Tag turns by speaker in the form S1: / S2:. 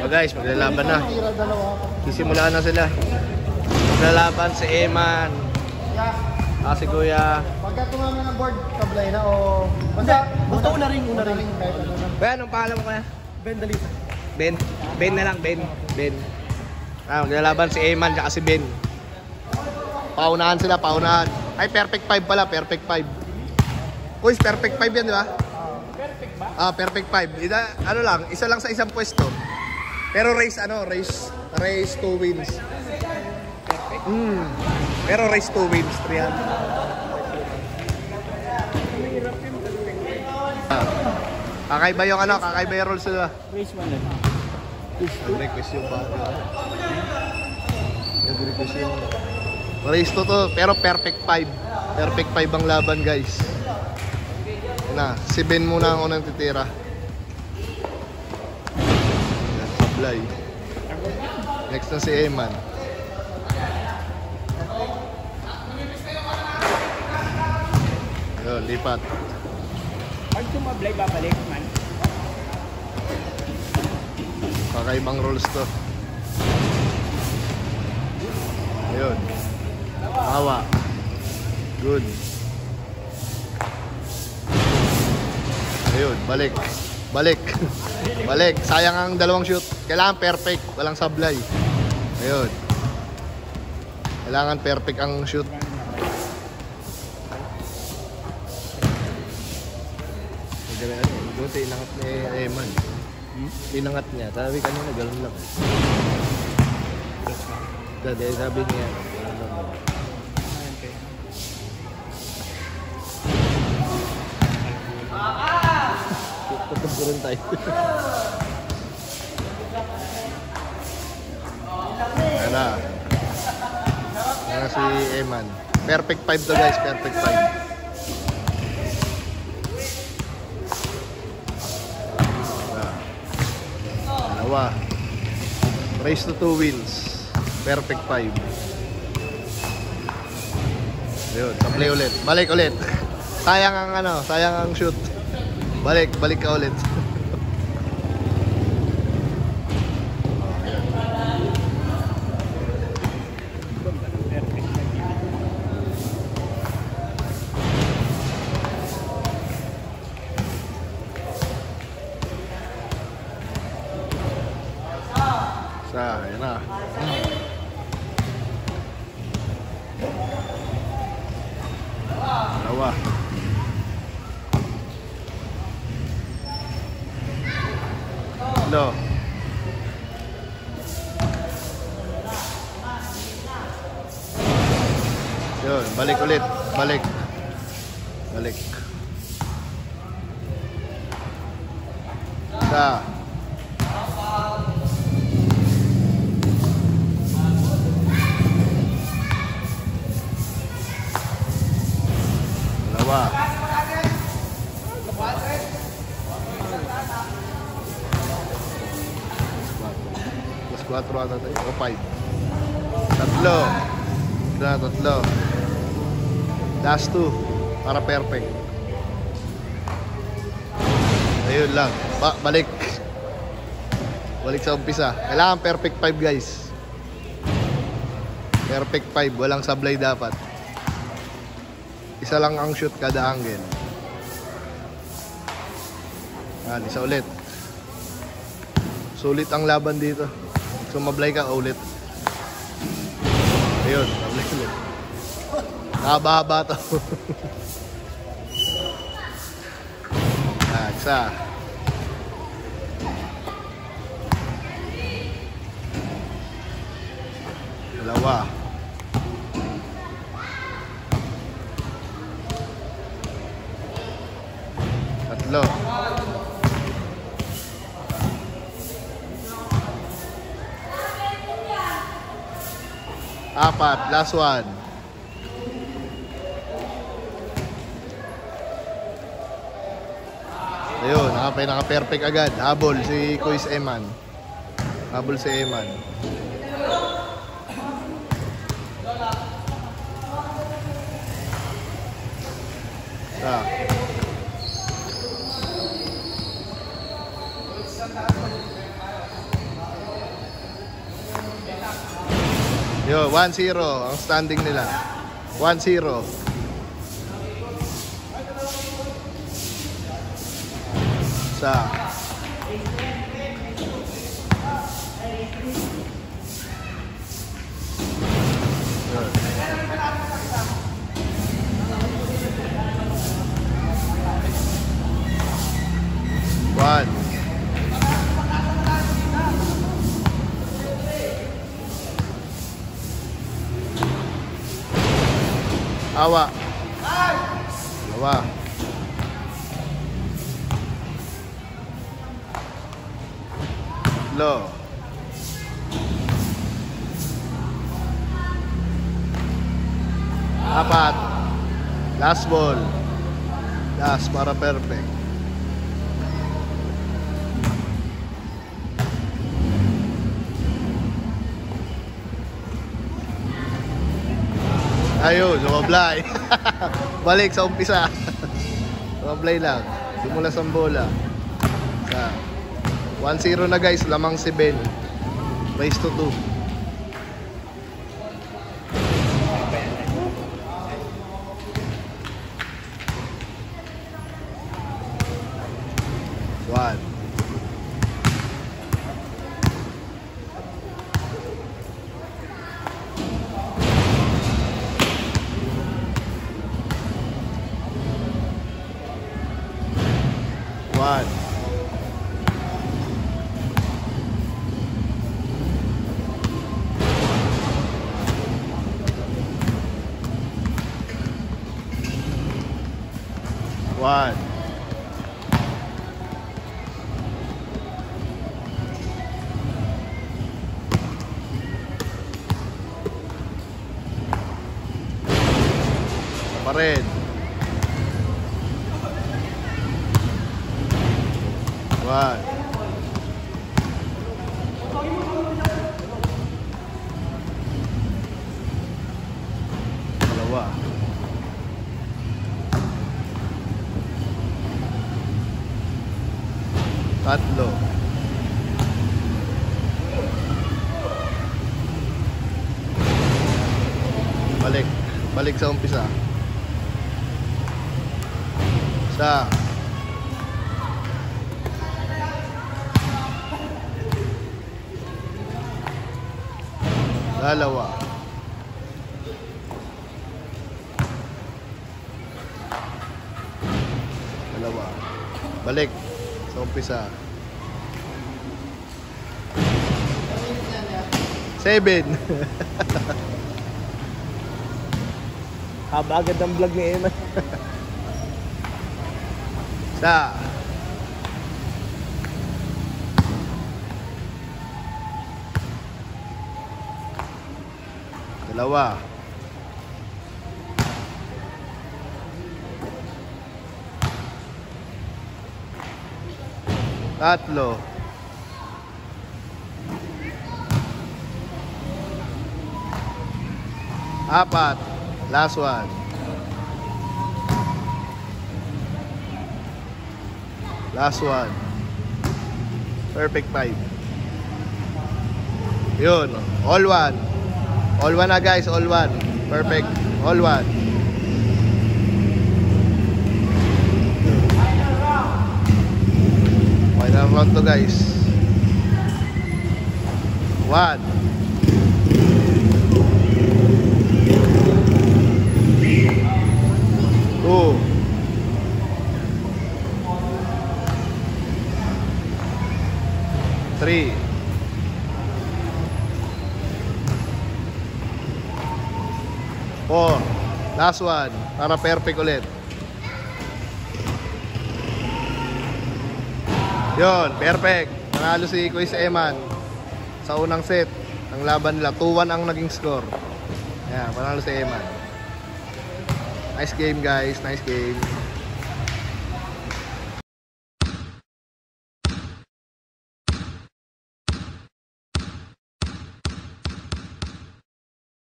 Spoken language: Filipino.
S1: So guys, maglalaban na. Sisimula na sila. Maglalaban si Eman. Si Kuya.
S2: Pagka tumama ng board, kablay na o... Basta una rin.
S1: Kuya, anong pangalan mo kuya?
S2: Ben Dalita.
S1: Ben na lang, Ben. Maglalaban si Eman at si Ben. Paunahan sila, paunahan. Ay, perfect 5 pala, perfect 5. Uy, perfect 5 yan, di ba?
S2: Perfect ba?
S1: Perfect 5. Ano lang, isa lang sa isang pwesto. Pero race 2 wins. Perfect? Pero race 2 wins, 300. Kakaiba yung kakaiba yung rules nila.
S2: Race 1 lang.
S1: Nag-request yung bago. Nag-request yung... Race 2 to, pero perfect 5. Perfect 5 ang laban, guys. Si Ben muna ang unang titira. Sablay. Next na si Eman. Ayun, lipat.
S2: Pag tumablay, babalik man.
S1: Kakaibang rules to. Ayun. Hawa. Good. Ayun, balik. Balik. Sayang ang dalawang shoot. Kailangan perfect, walang sablay. Ayun. Kailangan perfect ang shoot. Buti inangat ni Eman. Inangat niya. Sabi kanina galon lang. Sabi niya. Tutugpo rin tayo. Ayan na si Eman. Perfect 5 to guys, perfect 5. Dalawa. Race to 2 wins. Perfect 5. Ayun, sablay ulit. Balik ulit. Sayang ang shoot. Balik ka ulit. Ayan na. Dalawa. No. Yun, balik ulit. Balik. Isa. Dalawa. Plus 4 ata tayo. O 5. Tatlo. Last 2. Para perfect. Ayun lang. Balik sa umpisa. Kailangan perfect 5 guys. Perfect 5. Walang sablay dapat. Isa lang ang shoot kada angle. Isa ulit. Sulit ang laban dito. Sumablay ka ulit. Ayun, sablay ulit. Haba-haba to. Isa. Dalawa. Tatlo. Apat, last one. Ayun, naka-perfect agad. Habol si Kuis Eman. Habol si Eman. Yo, 1-0 ang standing nila. 1-0. Sa one. Awa. Dalawa. Lo. Apat. Last ball. Last para perfect. Ayun, lumablay. Balik sa umpisa. Lumablay lang. Simula sa bola. Sa 1-0 na guys, lamang si Ben. Race to 2. One. One. One. Pa rin. One. Dalawa. Tatlo. Balik. Balik sa umpisa. Sa dalawa. Dalawa. Balik sa umpisa. 7. Haba agad ang vlog ni Emma. Sa dalawa. Tatlo. Apat. Last one. Last one. Perfect 5. Yun. All one. All one na guys. All one. Perfect. All one. Final round to guys. 1. 2. 3. 4. Last one. Para perfect ulit. Yun, perfect. Nanalo si Kuis Eman sa unang set ng laban nila. 2-1 ang naging score. Ayan, panalo si Eman. Nice game guys, nice game.